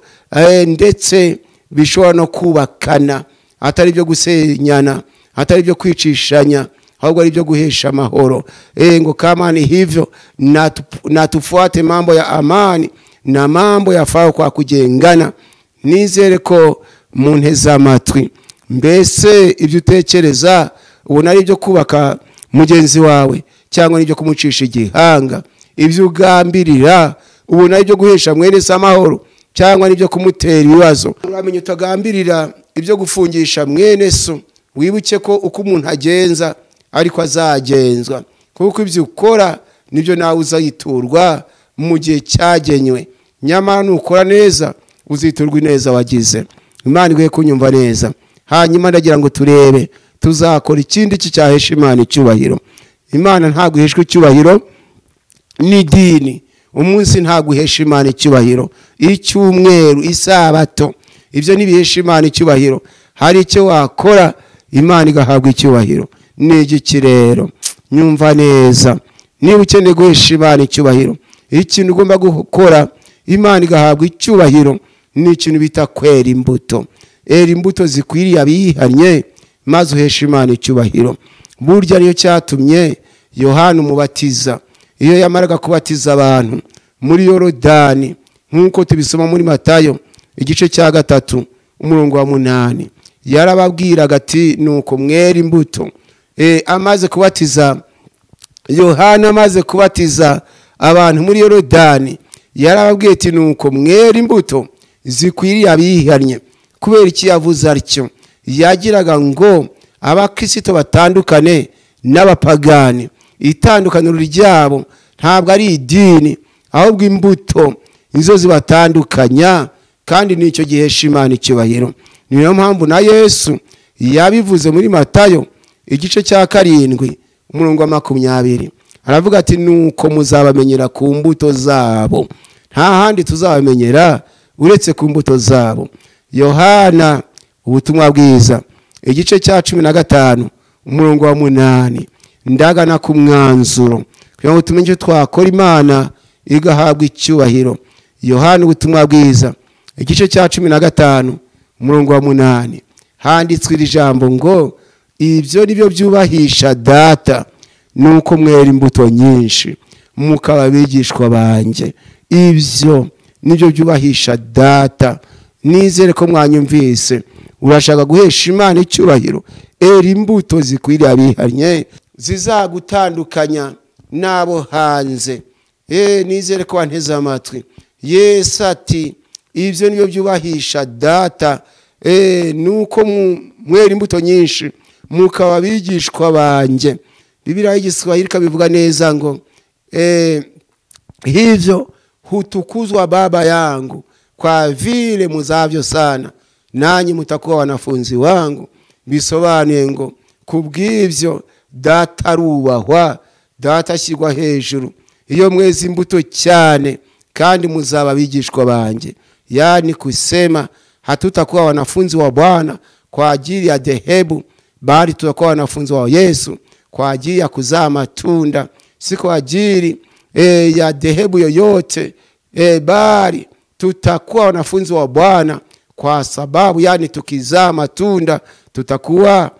[SPEAKER 1] ndetse bishobora no kubakana, atari byo gusenyana, atari byo kwicishanya, ahubwo ari byo guhesha amahoro. Ngo kama ni hivyo na tufuate mambo ya amani na mambo yafao kwa kujengana. Nizere ko munteza amatwi, mbese ibyo utekereza ubona ari byo kubaka mugenzi wawe cyangwa ni byo kumucisha igihanga? Ibyo ugambirira ubona ari byo guhesha mwene se amahoro cyangwa ni byo kumutera ibibazo? Uramenye utagambirira ibyo gufungisha mwene so, wibuke ko uko umuntu agenza ariko azagenzwa, kuko ibyo ukora nibyo nawe uzayiturwa mu gihe cyagenywe. Nyamara nukora neza uziturwa ineza wagize. Imana igiye kunyumva neza. Hanyuma ndagira ngo turebe tuzakora ikindi cyahesha Imana icyubahiro. Imana ntabwo iheshwa icyubahiro n'idini, umunsi ntabwo ihesha Imana icyubahiro, icyumweru, isabato, ibyo nibihesha Imana icyubahiro. Hari icyo wakora Imana igahabwa icyubahiro. Ni iki rero? Nyumva neza, niba ukeneye guhesha Imana icyubahiro, ikintu ugomba gukora Imana igahabwa icyubahiro ni ikintu bita kwera imbuto. Imbuto zikwiriye abihannye maze uhesha Imana icyubahiro. Burya niyo cyatumye Yohana umubatiza, iyo yamaraga kubatiza abantu muri Yorodani, nkuko tubisoma muri Matayo igice cya 3 umurongo wa 8, yarababwiraga ati nuko mwera imbuto. Amaze kubatiza Yohana, amaze kubatiza abantu muri Yorodani, yarababwiye ati nuko mwera imbuto zikwiriye abihannye. Kubera iki yavuze atyo? Yagiraga ngo abakristo batandukane n'abapagani. Itandukaniro ryabo ntabwo ari idini, ahubwo imbuto nizo zibatandukanya, kandi nicyo gihesha Imana icyubahiro. Niyo mpamvu na Yesu yabivuze muri Matayo igice cya 7 umurongo wa 20, aravuga ati nuko muzabamenyera ku mbuto zabo. Nta handi tuzabamenyera uretse ku mbuto zabo. Yohana ubutumwa bwiza igice cya 15 umurongo wa 8, ndagana ku mwanzuro kugira ngo tumenye twakora Imana igahabwa icyubahiro. Yohana ubutumwa bwiza igice cya 15 umurongo wa 8, handitswe iri jambo ngo ibyo nibyo byubahisha data, nuko mwera imbuto nyinshi mukaba abigishwa banjye. Ibyo nibyo byubahisha data. Nizere ko mwanyumvise. Urashaka guhesha Imana icyubahiro, imbuto zikwiriye abihannye zizagutandukanya nabo hanze. Nizere ko wanteze amatwi. Yesu ati ibyo nibyo byubahisha data, nuko mwera imbuto nyinshi mukaba abigishwa banjye. Biblia y'Igiswahili kabivuga neza ngo hivyo hutukuzwa Baba yangu kwa vile muzavyo sana, nanyi mutakuwa wanafunzi wangu. Bisobanuye ngo kubw'ivyo data arubahwa, data ashyirwa hejuru iyo mwezi imbuto cyane, kandi muzaba abigishwa banjye. Yani kusema hatutakuwa wanafunzi wa Bwana kwa ajili ya dhehebu, bali tutakuwa wanafunzi wa Yesu kwa ajili ya kuzaa matunda, si kwa ajili ya dhehebu yoyote, bali tutakuwa wanafunzi wa Bwana kwa sababu yani tukizaa matunda tutakuwa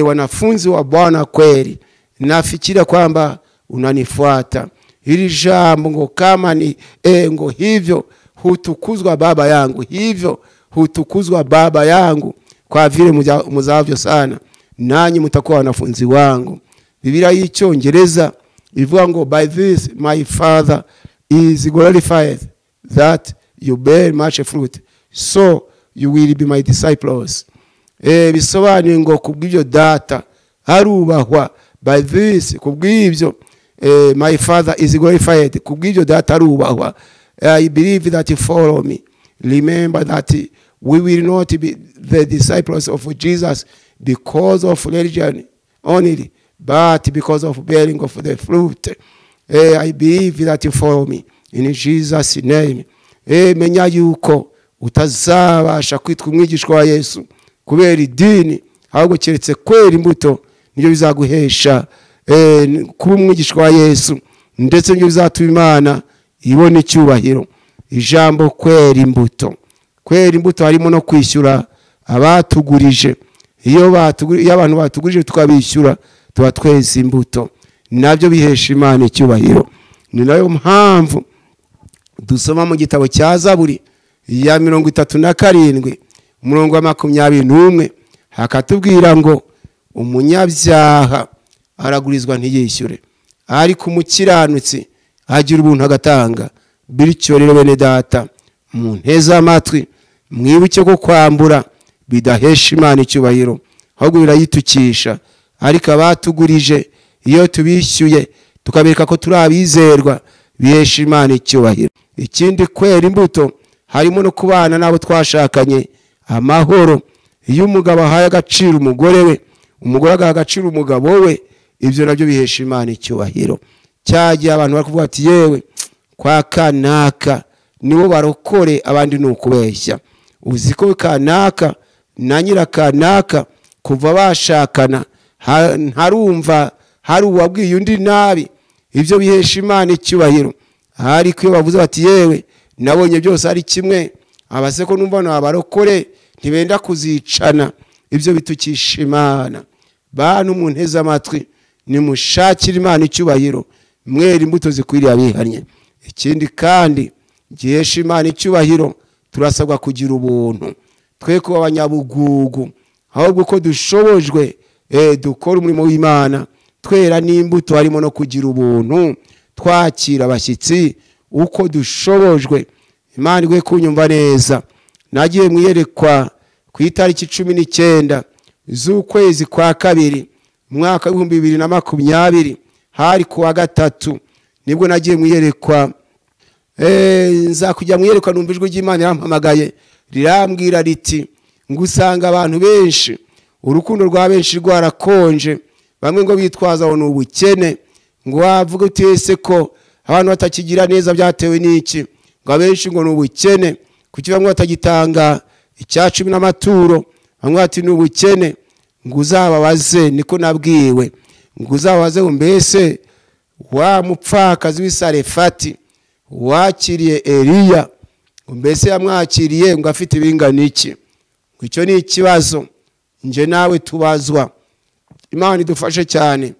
[SPEAKER 1] wanafunzi wa Bwana kweli. Nafikira kwamba unanifuata. Hili jambo ngo kama ni ngo hivyo hutukuzwa Baba yangu, hivyo hutukuzwa Baba yangu kwa vile muzavyo sana, nanyi mtakuwa wanafunzi wangu. Biblia y'Icyongereza ivuga ngo by this my Father is glorified that you bear much fruit, so you will be my disciples. Bisobanuye ngo kubw'ibyo data arubahwa, by this kubw'ibyo my Father is glorified. Kubw'ibyo data arubahwa. I believe that you follow me. Remember that we will not be the disciples of Jesus because of religion only, but because of bearing of the fruit. I believe that you follow me in Jesus' name. Menya yuko utazabasha kwitwa umwigishwa wa Yesu kubera idini, ahubwo keretse kwera imbuto nibyo bizaguhesha kuba umwigishwa wa Yesu, ndetse nibyo bizatuma Imana ibona icyubahiro. Ijambo kwera imbuto. Kwera imbuto harimo no kwishyura abatugurije. Iyo abantu batugurije tukabishyura, tuba tweza imbuto, nabyo bihesha Imana icyubahiro. Ni nayo mpamvu dusoma mu gitabo cya Zaburi ya 37 umurongo wa 21 hakatubwira ngo umunyabyaha aragurizwa ntiyishyure, ariko umukiranutsi agira ubuntu agatanga. Bityo rero bene data, mu nteze amatwi mwibuke ko kwambura bidahesha Imana icyubahiro, ahubwo birayitukisha. Ariko abatugurije iyo tubishyuye tukabereka ko turi abizerwa, bihesha Imana icyubahiro. Ikindi, kwera imbuto harimo no kubana n'abo twashakanye amahoro. Iyo umugabo ahaye agaciro umugore we, umugore agaha agaciro umugabo we, ibyo nabyo bihesha Imana icyubahiro. Cyagiye abantu barakuvuga ati yewe kwa kanaka nibo barokore, abandi ni ukubeshya. Uzi ko kanaka na nyira kanaka kuva bashakana ntarumva hari uwabwiye undi nabi, ibyo bihesha Imana icyubahiro. Ariko iyo bavuze bati yewe nabonye byose ari kimwe, abase ko numva n'abarokore ntibenda kuzicana, ibyo bitukisha Imana. Bantu mu nteze amatwi nimushakira Imana icyubahiro, mwera imbuto zikwiriye abihannye. Ikindi kandi gihesha Imana icyubahiro, turasabwa kugira ubuntu, twe kuba abanyabugugu, ahubwo ko dushobojwe dukora umurimo w'Imana, twera n'imbuto harimo no kugira ubuntu, twakira abashyitsi uko dushobojwe. Imana igwe kunyumva neza. Nagiye mwiyerekwa ku itariki 19 z'ukwezi kwa kabiri mwaka 2020, hari kuwa gatatu nibwo nagiye mwiyerekwa. Nza kujya mwiyerekwa, numva ijwi ry'Imana yampamagaye rirambwira riti ngusanga abantu benshi, urukundo rwa benshi rwarakonje, bamwe ngo bitwaza ngo n'ubukene, ngo wavuga utese ko abantu batakigira neza byatewe n'iki, ngo abenshi ngo n'ubukene, kuki bamwe batagitanga icya 10 n'amaturo, bamwe ati n'ubukene. Ngo uzababaze, niko nabwiwe, ngo uzababaze mbese wa mupfakazi w'Isarefati wakiriye Eliya, mbese yamwakiriye ngo afite ibingana iki? Icyo ni ikibazo nje nawe tubazwa. Imana idufashe cyane.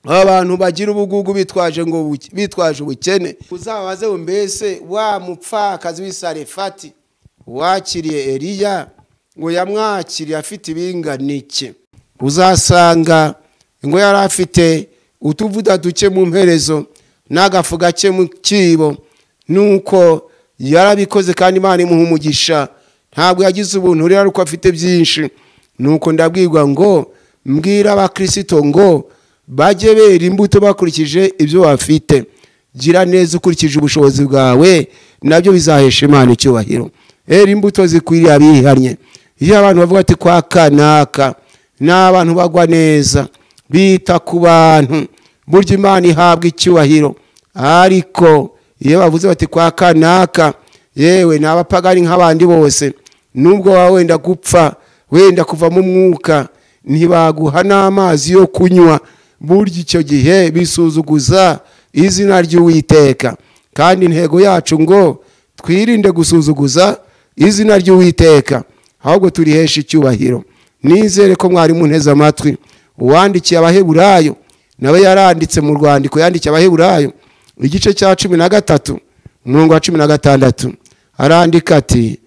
[SPEAKER 1] Abantu bagira ubugugu bitwaje ubukene, uzabaze mbese wa mupfakazi w'Isarefati wakiriye Eliya ngo yamwakiriye afite ibingana iki? Uzasanga ngo yari afite utuvuda duke mu mperezo n'agafu gake mu kibo, nuko yarabikoze kandi Imana imuha umugisha, ntabwo yagize ubuntu rero uko afite byinshi. Nuko ndabwirwa ngo mbwira abakristo ngo bajye bera imbuto bakurikije ibyo bafite. Gira neza ukurikije ubushobozi bwawe, nabyo bizahesha Imana icyubahiro. Imbuto zikwiriye abihannye. Iyo abantu bavuga ati kwa kanaka n'abantu bagwa neza, bita ku bantu, burya Imana ihabwa icyubahiro. Ariko iyo bavuze bati kwa kanaka yewe n'abapagani nk'abandi bose, nubwo wawe wenda gupfa, wenda kuva mu mwuka, ntibaguha n'amazi yo kunywa, burya icyo gihe bisuzuguza izina ry'Uwiteka. Kandi intego yacu ngo twirinde gusuzuguza izina ry'Uwiteka, ahubwo turihesha icyubahiro. Nizere ko mwari mu nteze amatwi. Uwandikiye Abaheburayo nawe yaranditse mu rwandiko, yandikiye Abaheburayo igice cya 13 umurongo wa 16, arandika ati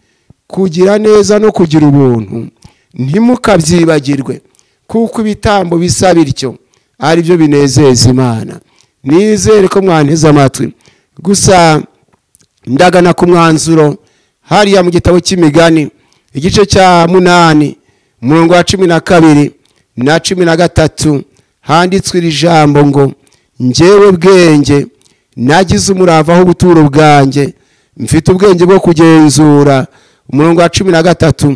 [SPEAKER 1] kugira neza no kugira ubuntu ntimukabyibagirwe, kuko ibitambo bisa bityo ari byo binezeza Imana. Nizere ko mwanteze amatwi. Gusa ndagana ku mwanzuro hariya mu gitabo cy'Imigani igice cya 8 umurongo wa 12 na 13 handitswe iri jambo ngo njyewe bwenge nagize umurava aho ubuturo bwanjye, mfite ubwenge bwo kugenzura. Umurongo wa 13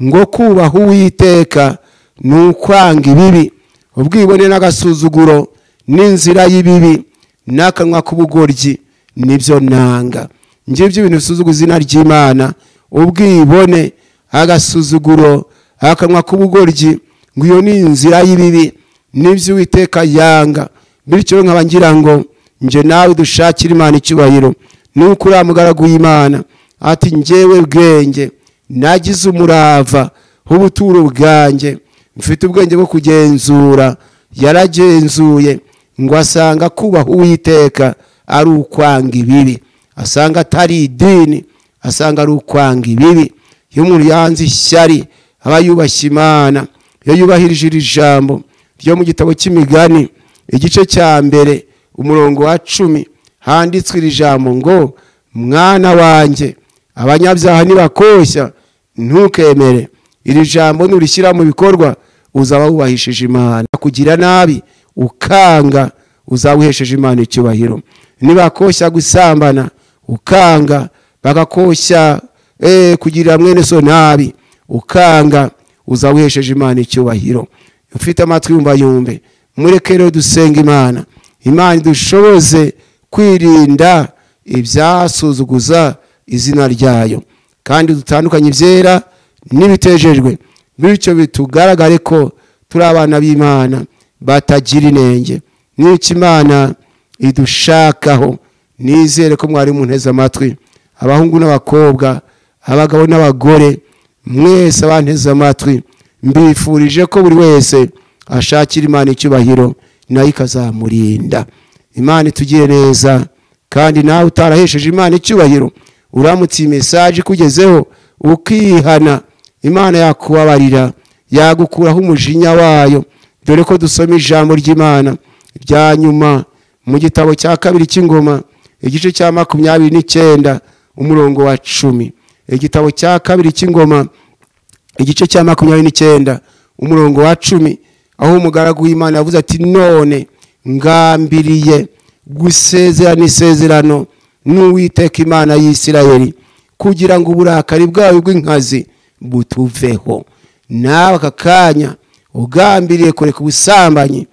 [SPEAKER 1] ngo kubaha Uwiteka nukwanga ibibi, ubwibone n'agasuzuguro n'inzira y'ibibi n'akanwa k'ubugoryi nibyo nanga. Ngibyo ibintu bisuzuguza izina ry'Imana, ubwibone, agasuzuguro, akanwa k'ubugoryi, ngo iyo ni inzira y'ibibi, nibyo Uwiteka yanga. Bityo nkaba ngira ngo nje nawe dushakira Imana icyubahiro. Nuko uriya mugaragu w'Imana ati njyewe bwenge nagize umurava ubuturo bwanjye, mfite ubwenge bwo kugenzura. Yaragenzuye ngo asanga kubaha Uwiteka ari ukwanga ibibi, asanga atari idini, asanga ari ukwanga ibibi. Iyo umuntu yanze ishyari aba yubashye Imana. Iyo yubahirije iri jambo ryo mu gitabo cy'Imigani igice cya mbere umurongo wa 10 handitswe iri jambo ngo mwana wanjye abanyabyaha nibakoshya ntukemere. Iri jambo nurishyira mu bikorwa uzaba wubahishije Imana. Kugira nabi ukanga uzawuhesheje Imana icyubahiro. Nibakoshya gusambana ukanga, bagakoshya kugira mwene so nabi ukanga, uzawuhesheje Imana icyubahiro. Ufite amatwi yumva yumve. Mureke rero dusenga Imana. Imana dushoboze kwirinda ibyasuzuguza izina ryayo, kandi dutandukanye ibyera n'ibitejejwe, bityo bitugaragare ko turi abana b'Imana batagira inenge. N'icyo Imana idushakaho, nizere ko mwari munteze amatwi, abahungu n'abakobwa, abagabo n'abagore, mwese abanteze amatwi, mbifurije ko buri wese ashakira Imana icyubahiro, nayo ikazamurinda. Imana itugire neza. Kandi nawe utarahesheje Imana icyubahiro, uramutse iyi message kugezeho ukihana, Imana yakubabarira, yagukuraho umujinya wayo. Dore ko dusoma ijambo ry'Imana rya nyuma mu gitabo cya 2 cy'Ingoma igice cya 29 umurongo wa 10. Igitabo cya 2 cy'Ingoma igice cya 29 umurongo wa 10, aho umugaragu w'Imana yavuze ati none ngambiriye gusezerana isezerano n'Uwiteka Imana y'Isirayeli, kugira ngo uburakari bwawe bw'inkazi butuveho. Nawe akakanya ugambiriye kureka ubusambanyi,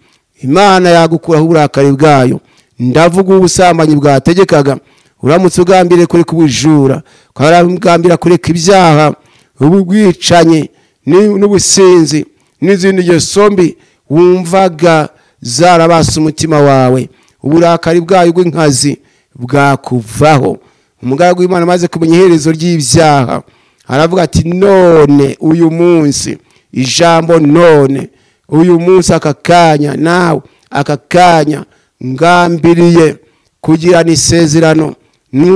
[SPEAKER 1] Imana yagukuraho uburakari bwayo. Ndavuga ubusambanyi bwategekaga. Uramutse ugambiriye kureka ubujura, ukagambira kureka ibyaha, ubugwicanye n'ubusinzi n'izindi ngeso mbi wumvaga zarabasa umutima wawe, uburakari bwayo bw'inkazi bwakuvaho. Umugaragu w'Imana amaze kumenya iherezo ry'ibyaha aravuga ati none uyu munsi, ijambo none uyu munsi, akakanya nawe akakanya ngambiriye kugirana isezerano,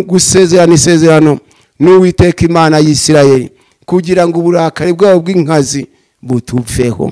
[SPEAKER 1] gusezerana isezerano n'Uwiteka Imana y'Isirayeli, kugira ngo uburakari bwawe bw'inkazi butuveho.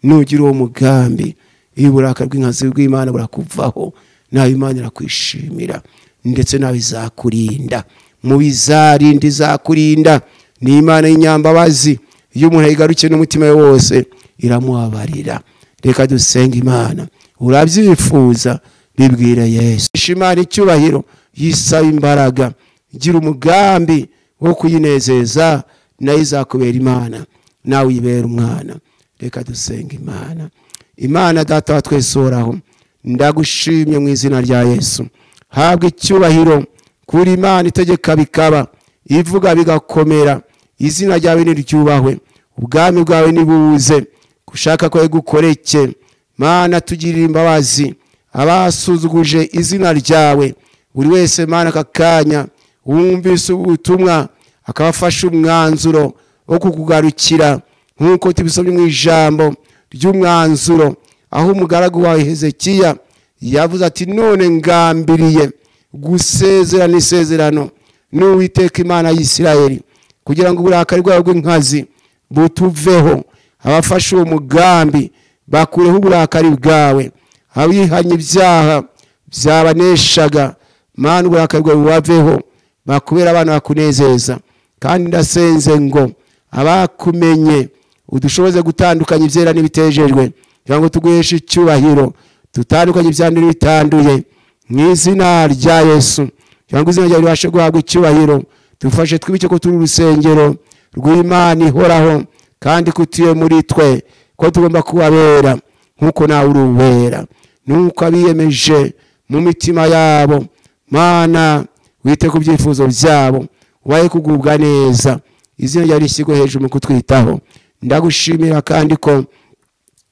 [SPEAKER 1] Nugira uwo mugambi, iyo uburakari bw'inkazi bw'Imana burakuvaho, nawe Imana irakwishimira, ndetse nawe izakurinda. Mu bizarinda izakurinda ni Imana y'inyambabazi. Iyo umuntu yigarukiye n'umutima we wose iramubabarira. Reka dusenga Imana. Urabyifuza bibwire Yesu. Imana icyubahiro, yisaba imbaraga, gira umugambi wo kuyinezeza, nayo izakubera Imana, nawe uyibera umwana. Reka dusenga Imana. Imana Data wa twese uhoraho, ndagushimye mu izina rya Yesu. Habwa icyubahiro kuri Imana itegeka bikaba, ivuga bigakomera. Izina ryawe niryubahwe, ubwami bwawe nibuze, gushaka kwawe gukoreke. Mana tugirira imbabazi abasuzuguje izina ryawe. Buri wese Mana akakanya wumvise ubutumwa akabafasha umwanzuro wo kukugarukira, nkuko tubisomye mu ijambo ry'umwanzuro, aho umugaragu wawe Hezekiya yavuze ati none ngambiriye gusezerana isezerano n'Uwiteka Imana y'Isirayeli, kugira ngo uburakari bwawe bw'inkazi butuveho. Abafashe uwo mugambi bakureho uburakari bwawe, abihanye ibyaha byabaneshaga, Mana uburakari bwawe bubaveho, bakubera abana bakunezeza. Kandi ndasenze ngo abakumenye udushoboze gutandukanya ibyera n'ibitejejwe, kugira ngo tuguheshe icyubahiro. tutandukanye ibyandura bitanduye mu izina rya Yesu, cyangwa izina ryawe ribashe guhabwa icyubahiro. Dufashe twibuke ko turi urusengero rw'Imana ihoraho kandi kutuye muri twe, ko tugomba kubabera nk'uko nawe uri uwera, nuko abiyemeje mu mitima yabo. Mana, wite ku byifuzo byabo, ubaye kugubwa neza, izina ryawe rishyirwe hejuru mu kutwitaho. Ndagushimira kandi ko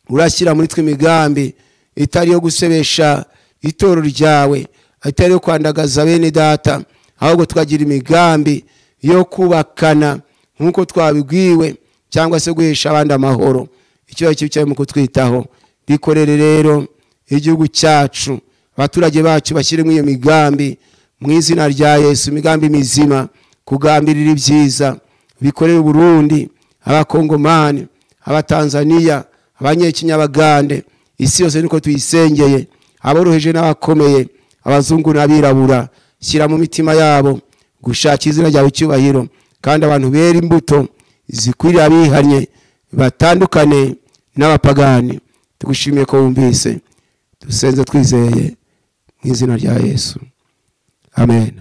[SPEAKER 1] urashyira muri twe imigambi itari yo gusebesha itorero ryawe, atari yo kwandagaza bene data, ahubwo tukagira imigambi yo kubakana nk'uko twabibwiwe, cyangwa se guhesha abandi amahoro. Icyubahiro cyawe mu kutwitaho. Bikorere rero igihugu cyacu, abaturage bacu bashyire mu iyo migambi mu izina rya Yesu, imigambi mizima, kugambirira ibyiza. Bikorere Burundi, abakongomani, abatanzania, abanyekinyabagande, isi yose niko tuyisengeye, aboroheje n'abakomeye, abazungu n'abirabura. Shyira mu mitima yabo gushaka izina ryawe icyubahiro, kandi abantu bera imbuto zikwiriye abihanye, batandukane n'abapagani. Tugushimiye ko wumvise, dusenze twizeye mu izina rya Yesu, amen.